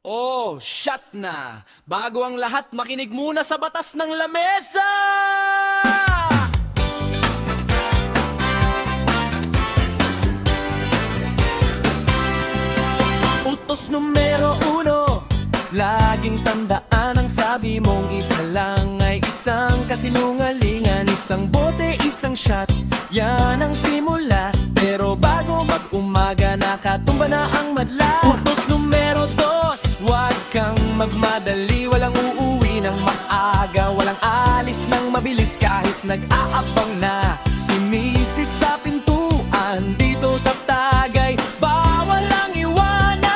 Oh, shut na! Bago ang lahat, makinig muna sa batas ng lamesa! Utos numero 1, laging tandaan ang sabi mong isa lang ay isang kasinungalingan. Isang bote, isang shot, yan ang simula. Pero bago mag-umaga, nakatumba na ang madla. Utos numero 2, huwag kang magmadali. Walang uuwi ng maaga, walang alis ng mabilis kahit nag-aabang na si Mrs. sa pintuan dito sa Tagay. Bawal ang iwanan.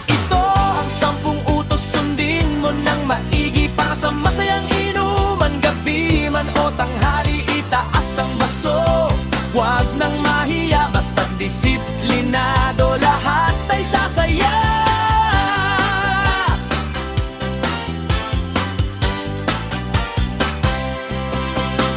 Ito ang 10 utos, sundin mo ng maigi para sa masayang inuman. Gabi man o tanghali, itaas ang baso. Huwag nang mahiya, basta't disiplinado, lahat ay sasaya.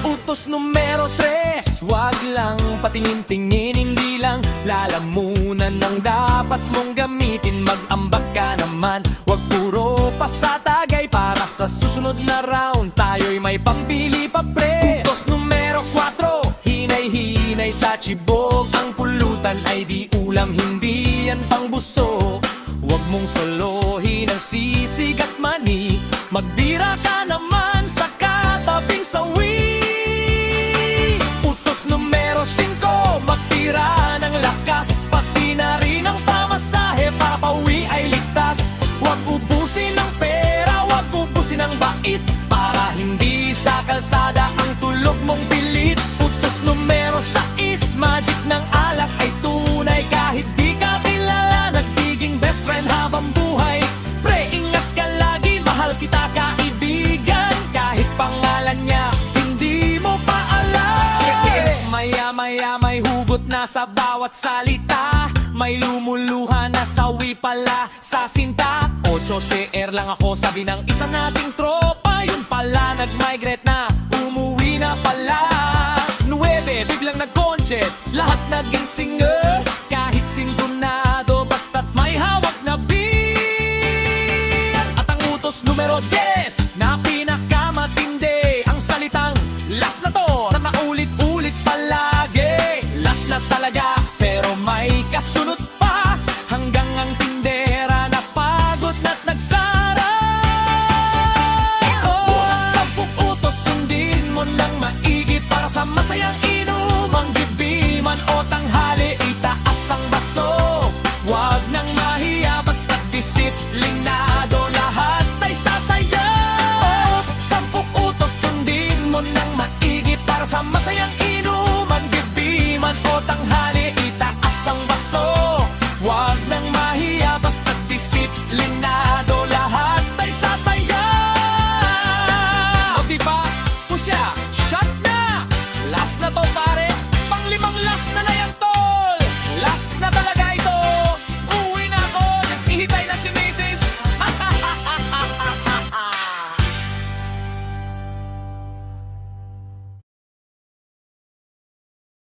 Utos numero 3, huwag lang patingin-tingin, hindi lang lalamunan ng dapat mong gamitin. Mag-ambag ka naman, huwag puro pasatagay para sa susunod na round tayo'y may pambili pa pre. Utos numero 4, hinay-hinay sa chibog, ang pulutan ay di ulam, hindi yan pangbuso. Huwag mong solohin ang sisig at mani, magbira ka naman sa katabing sawi. Utos numero 5, magtira ng lakas, pati na rin ang pamasahe, papauwi ay ligtas. Huwag ubusin ang pera, huwag ubusin ang bait, para hindi sa kalsada ang tulog mong pilit. Utos numero 6, magic ng alak ay tunay, kahit di ka kilala, nagiging best friend habang buhay. Pre, ingat ka lagi, mahal kita kaibigan, kahit pangalan niya hindi mo pa alam. Maya-maya may hugot na sa bawat salita, may lumuluha na sawi pala sa sinta. 8 CR lang ako, sabi ng isa nating tropa, yun pala nag-migrate na, umuwi na pala. 9, biglang nag-concert, lahat naging singer.